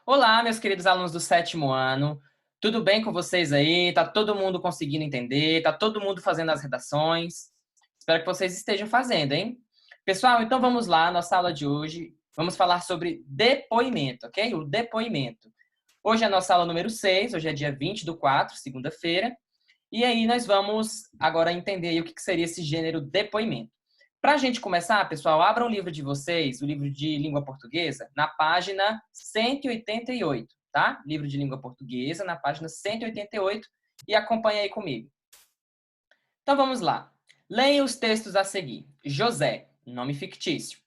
Olá, meus queridos alunos do sétimo ano. Tudo bem com vocês aí? Tá todo mundo conseguindo entender? Tá todo mundo fazendo as redações? Espero que vocês estejam fazendo, hein? Pessoal, então vamos lá, nossa aula de hoje. Vamos falar sobre depoimento, ok? O depoimento. Hoje é a nossa aula número 6. Hoje é dia 20/4, segunda-feira. E aí nós vamos agora entender aí o que seria esse gênero depoimento. Para a gente começar, pessoal, abram o livro de vocês, o livro de língua portuguesa, na página 188, tá? Livro de língua portuguesa, na página 188, e acompanhe aí comigo. Então vamos lá. Leia os textos a seguir. José, nome fictício.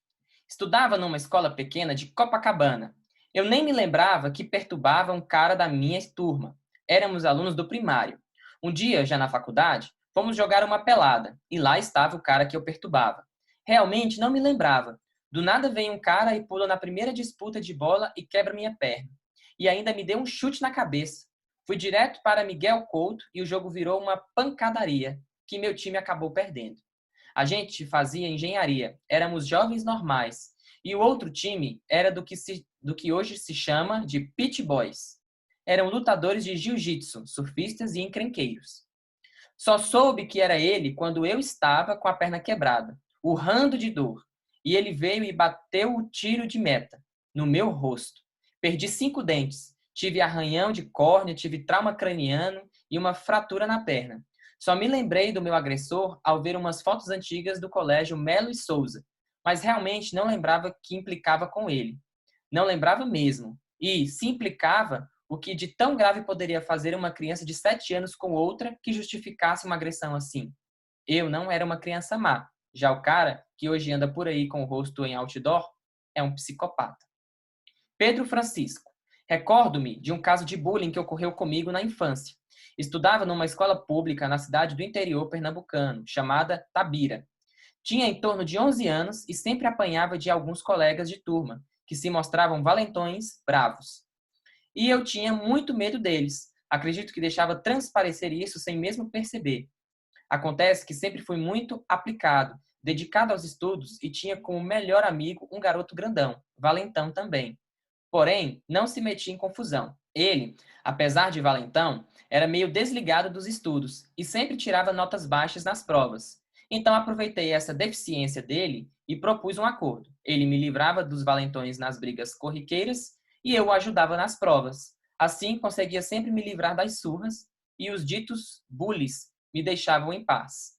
Estudava numa escola pequena de Copacabana. Eu nem me lembrava que perturbava um cara da minha turma. Éramos alunos do primário. Um dia, já na faculdade, fomos jogar uma pelada, e lá estava o cara que eu perturbava. Realmente não me lembrava. Do nada vem um cara e pula na primeira disputa de bola e quebra minha perna. E ainda me deu um chute na cabeça. Fui direto para Miguel Couto e o jogo virou uma pancadaria, que meu time acabou perdendo. A gente fazia engenharia, éramos jovens normais. E o outro time era do que hoje se chama de Pit Boys. Eram lutadores de jiu-jitsu, surfistas e encrenqueiros. Só soube que era ele quando eu estava com a perna quebrada, urrando de dor. E ele veio e bateu o tiro de meta no meu rosto. Perdi 5 dentes, tive arranhão de córnea, tive trauma craniano e uma fratura na perna. Só me lembrei do meu agressor ao ver umas fotos antigas do colégio Melo e Souza, mas realmente não lembrava que implicava com ele. Não lembrava mesmo. E, se implicava, o que de tão grave poderia fazer uma criança de 7 anos com outra que justificasse uma agressão assim? Eu não era uma criança má. Já o cara, que hoje anda por aí com o rosto em outdoor, é um psicopata. Pedro Francisco. Recordo-me de um caso de bullying que ocorreu comigo na infância. Estudava numa escola pública na cidade do interior pernambucano, chamada Tabira. Tinha em torno de 11 anos e sempre apanhava de alguns colegas de turma, que se mostravam valentões, bravos. E eu tinha muito medo deles. Acredito que deixava transparecer isso sem mesmo perceber. Acontece que sempre fui muito aplicado, dedicado aos estudos e tinha como melhor amigo um garoto grandão, valentão também. Porém, não se metia em confusão. Ele, apesar de valentão, era meio desligado dos estudos e sempre tirava notas baixas nas provas. Então aproveitei essa deficiência dele e propus um acordo. Ele me livrava dos valentões nas brigas corriqueiras e eu o ajudava nas provas. Assim, conseguia sempre me livrar das surras e os ditos bullies me deixavam em paz.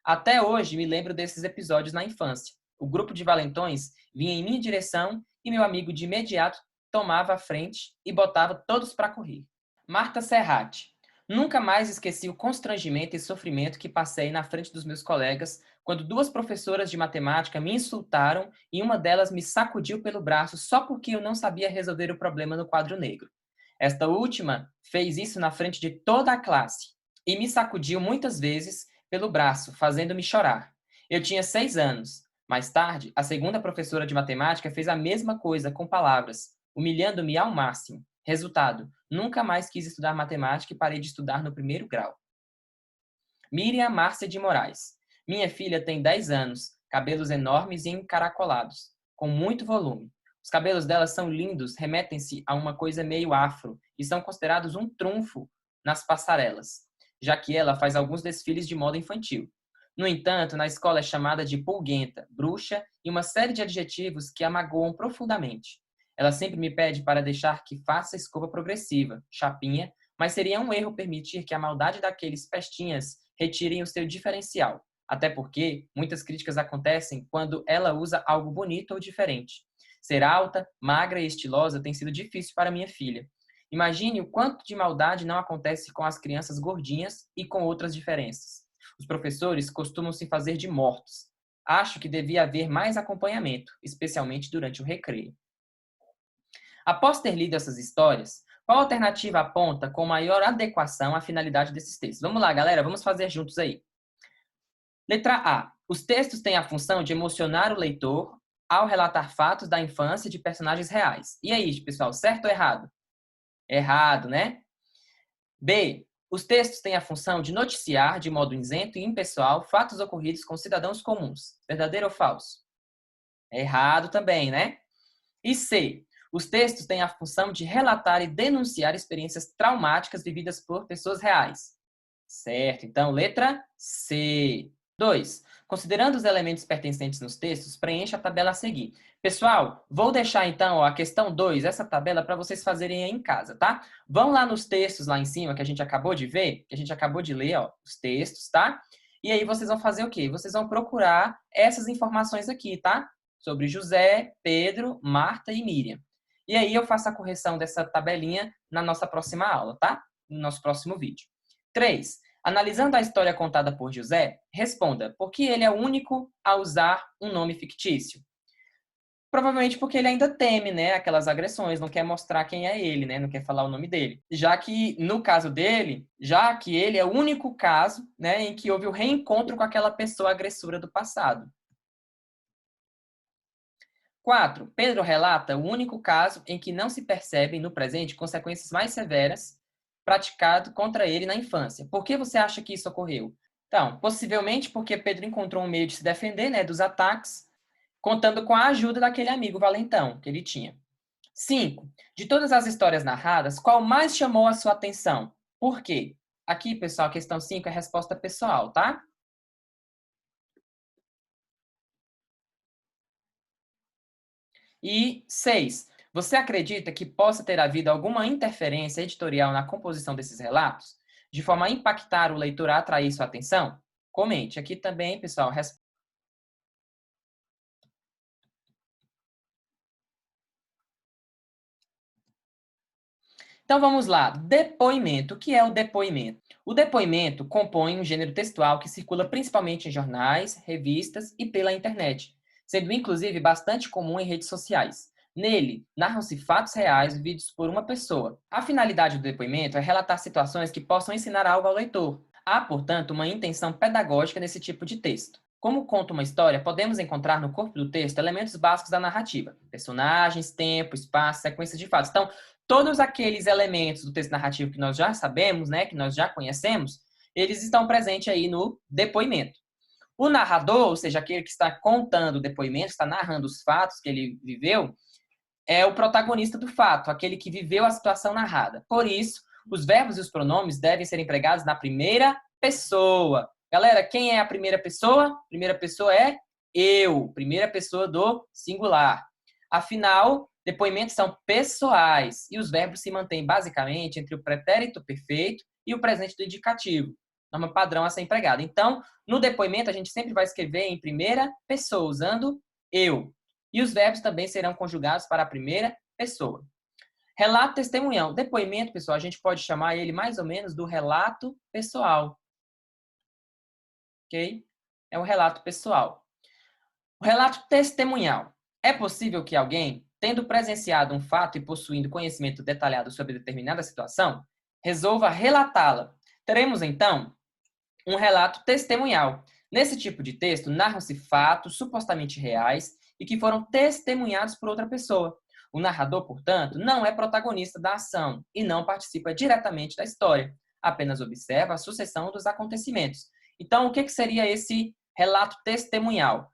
Até hoje me lembro desses episódios na infância. O grupo de valentões vinha em minha direção e meu amigo de imediato tomava a frente e botava todos para correr. Marta Serrati. Nunca mais esqueci o constrangimento e sofrimento que passei na frente dos meus colegas quando 2 professoras de matemática me insultaram e uma delas me sacudiu pelo braço só porque eu não sabia resolver o problema no quadro negro. Esta última fez isso na frente de toda a classe e me sacudiu muitas vezes pelo braço, fazendo-me chorar. Eu tinha 6 anos. Mais tarde, a segunda professora de matemática fez a mesma coisa com palavras, humilhando-me ao máximo. Resultado, nunca mais quis estudar matemática e parei de estudar no primeiro grau. Miriam Márcia de Moraes. Minha filha tem 10 anos, cabelos enormes e encaracolados, com muito volume. Os cabelos dela são lindos, remetem-se a uma coisa meio afro e são considerados um trunfo nas passarelas, já que ela faz alguns desfiles de moda infantil. No entanto, na escola é chamada de pulguenta, bruxa e uma série de adjetivos que a magoam profundamente. Ela sempre me pede para deixar que faça escova progressiva, chapinha, mas seria um erro permitir que a maldade daqueles pestinhas retirem o seu diferencial. Até porque muitas críticas acontecem quando ela usa algo bonito ou diferente. Ser alta, magra e estilosa tem sido difícil para minha filha. Imagine o quanto de maldade não acontece com as crianças gordinhas e com outras diferenças. Os professores costumam se fazer de mortos. Acho que devia haver mais acompanhamento, especialmente durante o recreio. Após ter lido essas histórias, qual alternativa aponta com maior adequação à finalidade desses textos? Vamos lá, galera, vamos fazer juntos aí. Letra A. Os textos têm a função de emocionar o leitor ao relatar fatos da infância de personagens reais. E aí, pessoal, certo ou errado? Errado, né? B. Os textos têm a função de noticiar, de modo isento e impessoal, fatos ocorridos com cidadãos comuns. Verdadeiro ou falso? Errado também, né? E C. Os textos têm a função de relatar e denunciar experiências traumáticas vividas por pessoas reais. Certo, então letra C. 2. Considerando os elementos pertencentes nos textos, preencha a tabela a seguir. Pessoal, vou deixar então a questão 2, essa tabela, para vocês fazerem aí em casa, tá? Vão lá nos textos lá em cima que a gente acabou de ver, que a gente acabou de ler, ó, os textos, tá? E aí vocês vão fazer o quê? Vocês vão procurar essas informações aqui, tá? Sobre José, Pedro, Marta e Miriam. E aí eu faço a correção dessa tabelinha na nossa próxima aula, tá? No nosso próximo vídeo. 3. Analisando a história contada por José, responda por que ele é o único a usar um nome fictício. Provavelmente porque ele ainda teme, né, aquelas agressões, não quer mostrar quem é ele, né, não quer falar o nome dele. Já que, no caso dele, já que ele é o único caso, né, em que houve o reencontro com aquela pessoa agressora do passado. 4. Pedro relata o único caso em que não se percebem no presente consequências mais severas praticado contra ele na infância. Por que você acha que isso ocorreu? Então, possivelmente porque Pedro encontrou um meio de se defender, né, dos ataques, contando com a ajuda daquele amigo valentão que ele tinha. 5. De todas as histórias narradas, qual mais chamou a sua atenção? Por quê? Aqui, pessoal, a questão 5 é a resposta pessoal, tá? E 6. Você acredita que possa ter havido alguma interferência editorial na composição desses relatos, de forma a impactar o leitor a atrair sua atenção? Comente. Aqui também, pessoal, então vamos lá. Depoimento. O que é o depoimento? O depoimento compõe um gênero textual que circula principalmente em jornais, revistas e pela internet, sendo inclusive bastante comum em redes sociais. Nele, narram-se fatos reais vividos por uma pessoa. A finalidade do depoimento é relatar situações que possam ensinar algo ao leitor. Há, portanto, uma intenção pedagógica nesse tipo de texto. Como conta uma história, podemos encontrar no corpo do texto elementos básicos da narrativa: personagens, tempo, espaço, sequência de fatos. Então, todos aqueles elementos do texto narrativo que nós já sabemos, né, que nós já conhecemos, eles estão presentes aí no depoimento. O narrador, ou seja, aquele que está contando o depoimento, está narrando os fatos que ele viveu, é o protagonista do fato, aquele que viveu a situação narrada. Por isso, os verbos e os pronomes devem ser empregados na primeira pessoa. Galera, quem é a primeira pessoa? Primeira pessoa é eu, primeira pessoa do singular. Afinal, depoimentos são pessoais e os verbos se mantêm basicamente entre o pretérito perfeito e o presente do indicativo. Norma padrão a ser empregada. Então, no depoimento, a gente sempre vai escrever em primeira pessoa, usando eu. E os verbos também serão conjugados para a primeira pessoa. Relato testemunhal. Depoimento, pessoal, a gente pode chamar ele mais ou menos do relato pessoal. Ok? É um relato pessoal. O relato testemunhal. É possível que alguém, tendo presenciado um fato e possuindo conhecimento detalhado sobre determinada situação, resolva relatá-la. Teremos, então, um relato testemunhal. Nesse tipo de texto, narram-se fatos supostamente reais e que foram testemunhados por outra pessoa. O narrador, portanto, não é protagonista da ação e não participa diretamente da história, apenas observa a sucessão dos acontecimentos. Então, o que seria esse relato testemunhal?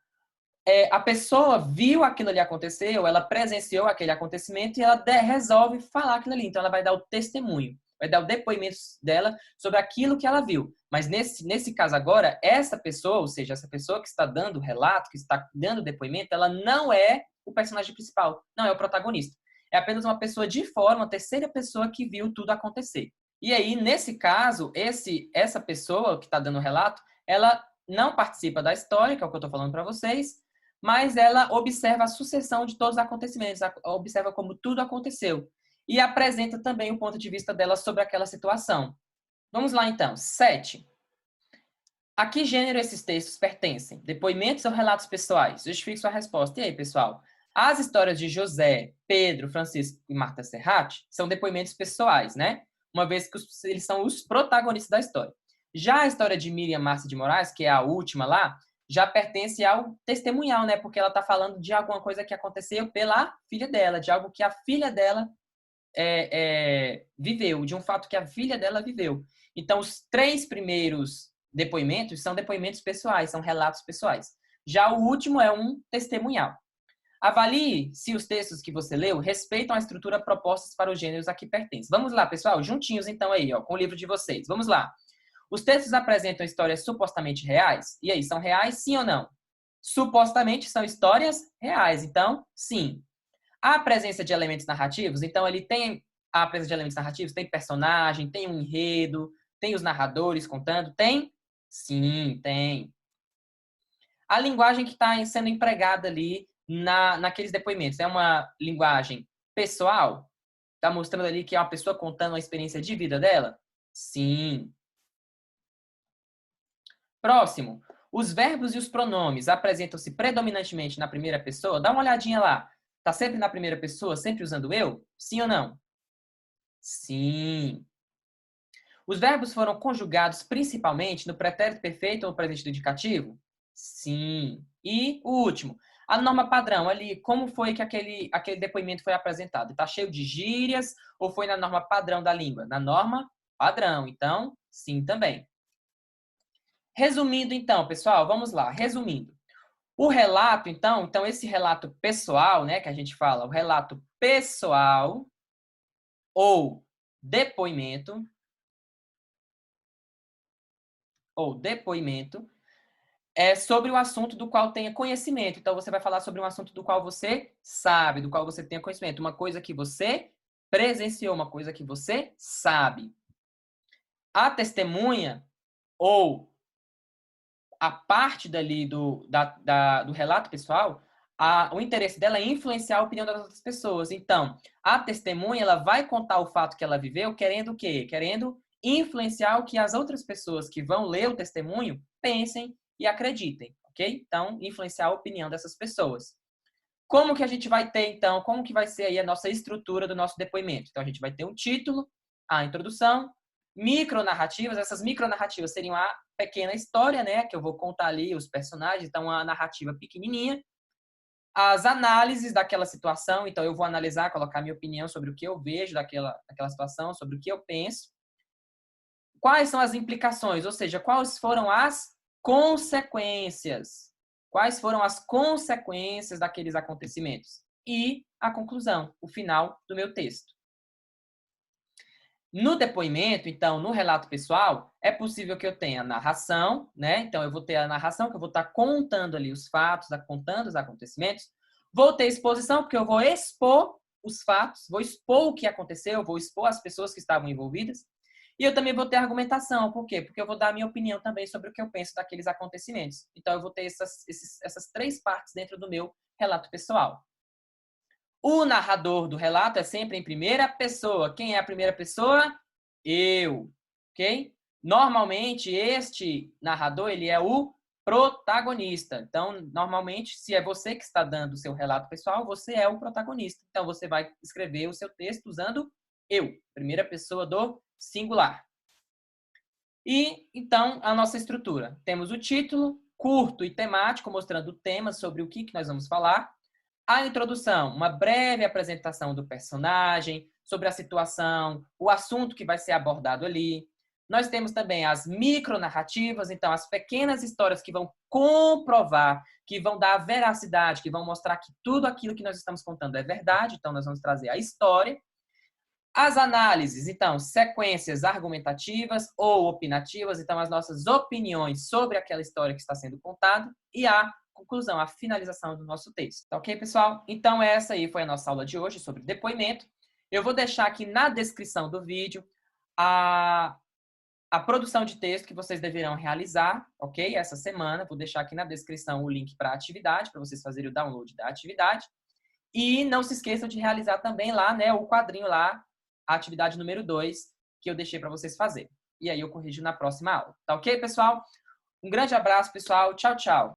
A pessoa viu aquilo ali acontecer, ou ela presenciou aquele acontecimento e ela resolve falar aquilo ali. Então, ela vai dar o testemunho, vai dar o depoimento dela sobre aquilo que ela viu. Mas nesse caso agora, essa pessoa, ou seja, essa pessoa que está dando o relato, que está dando o depoimento, ela não é o personagem principal, não é o protagonista. É apenas uma pessoa de fora, uma terceira pessoa que viu tudo acontecer. E aí, nesse caso, essa pessoa que está dando o relato, ela não participa da história, que é o que eu estou falando para vocês, mas ela observa a sucessão de todos os acontecimentos, observa como tudo aconteceu e apresenta também o ponto de vista dela sobre aquela situação. Vamos lá, então. 7. A que gênero esses textos pertencem? Depoimentos ou relatos pessoais? Justifique sua resposta. E aí, pessoal? As histórias de José, Pedro, Francisco e Marta Serratti são depoimentos pessoais, né? Uma vez que eles são os protagonistas da história. Já a história de Miriam Márcia de Moraes, que é a última lá, já pertence ao testemunhal, né? Porque ela está falando de alguma coisa que aconteceu pela filha dela, de algo que a filha dela viveu, de um fato que a filha dela viveu. Então, os 3 primeiros depoimentos são depoimentos pessoais, são relatos pessoais. Já o último é um testemunhal. Avalie se os textos que você leu respeitam a estrutura propostas para os gêneros a que pertencem. Vamos lá, pessoal, juntinhos então aí, ó, com o livro de vocês. Vamos lá. Os textos apresentam histórias supostamente reais? E aí, são reais, sim ou não? Supostamente são histórias reais, então, sim. A presença de elementos narrativos, então ele tem a presença de elementos narrativos, tem personagem, tem um enredo, tem os narradores contando, tem? Sim, tem. A linguagem que está sendo empregada ali naqueles depoimentos é uma linguagem pessoal? Está mostrando ali que é uma pessoa contando uma experiência de vida dela? Sim. Próximo. Os verbos e os pronomes apresentam-se predominantemente na primeira pessoa? Dá uma olhadinha lá. Está sempre na primeira pessoa, sempre usando eu? Sim ou não? Sim. Os verbos foram conjugados principalmente no pretérito perfeito ou presente do indicativo? Sim. E o último, a norma padrão ali, como foi que aquele depoimento foi apresentado? Está cheio de gírias ou foi na norma padrão da língua? Na norma padrão. Então, sim também. Resumindo então, pessoal, vamos lá. Resumindo. O relato, então esse relato pessoal, né, que a gente fala, o relato pessoal ou depoimento é sobre o assunto do qual tenha conhecimento. Então, você vai falar sobre um assunto do qual você sabe, do qual você tenha conhecimento. Uma coisa que você presenciou, uma coisa que você sabe. A testemunha, ou a parte dali do relato pessoal, o interesse dela é influenciar a opinião das outras pessoas. Então, a testemunha, ela vai contar o fato que ela viveu, querendo o quê? Querendo influenciar o que as outras pessoas que vão ler o testemunho pensem e acreditem, ok? Então, influenciar a opinião dessas pessoas. Como que a gente vai ter, então, como que vai ser aí a nossa estrutura do nosso depoimento? Então, a gente vai ter um título, a introdução, micronarrativas. Essas micronarrativas seriam a pequena história, né? Que eu vou contar ali os personagens, então, uma narrativa pequenininha. As análises daquela situação, então, eu vou analisar, colocar minha opinião sobre o que eu vejo daquela situação, sobre o que eu penso. Quais são as implicações? Ou seja, quais foram as consequências? Quais foram as consequências daqueles acontecimentos? E a conclusão, o final do meu texto. No depoimento, então, no relato pessoal, é possível que eu tenha narração, né? Então, eu vou ter a narração, que eu vou estar contando ali os fatos, contando os acontecimentos. Vou ter exposição, porque eu vou expor os fatos, vou expor o que aconteceu, vou expor as pessoas que estavam envolvidas. E eu também vou ter argumentação. Por quê? Porque eu vou dar a minha opinião também sobre o que eu penso daqueles acontecimentos. Então, eu vou ter essas três partes dentro do meu relato pessoal. O narrador do relato é sempre em primeira pessoa. Quem é a primeira pessoa? Eu. Ok? Normalmente, este narrador, ele é o protagonista. Então, normalmente, se é você que está dando o seu relato pessoal, você é o protagonista. Então, você vai escrever o seu texto usando eu, primeira pessoa do singular. E, então, a nossa estrutura. Temos o título, curto e temático, mostrando temas sobre o que nós vamos falar. A introdução, uma breve apresentação do personagem, sobre a situação, o assunto que vai ser abordado ali. Nós temos também as micronarrativas, então as pequenas histórias que vão comprovar, que vão dar veracidade, que vão mostrar que tudo aquilo que nós estamos contando é verdade. Então, nós vamos trazer a história. As análises, então, sequências argumentativas ou opinativas, então as nossas opiniões sobre aquela história que está sendo contada, e a conclusão, a finalização do nosso texto. Tá ok, pessoal? Então, essa aí foi a nossa aula de hoje sobre depoimento. Eu vou deixar aqui na descrição do vídeo a produção de texto que vocês deverão realizar, ok? Essa semana. Vou deixar aqui na descrição o link para a atividade, para vocês fazerem o download da atividade. E não se esqueçam de realizar também lá, né, o quadrinho lá, a atividade número 2, que eu deixei para vocês fazerem. E aí eu corrijo na próxima aula. Tá ok, pessoal? Um grande abraço, pessoal. Tchau, tchau.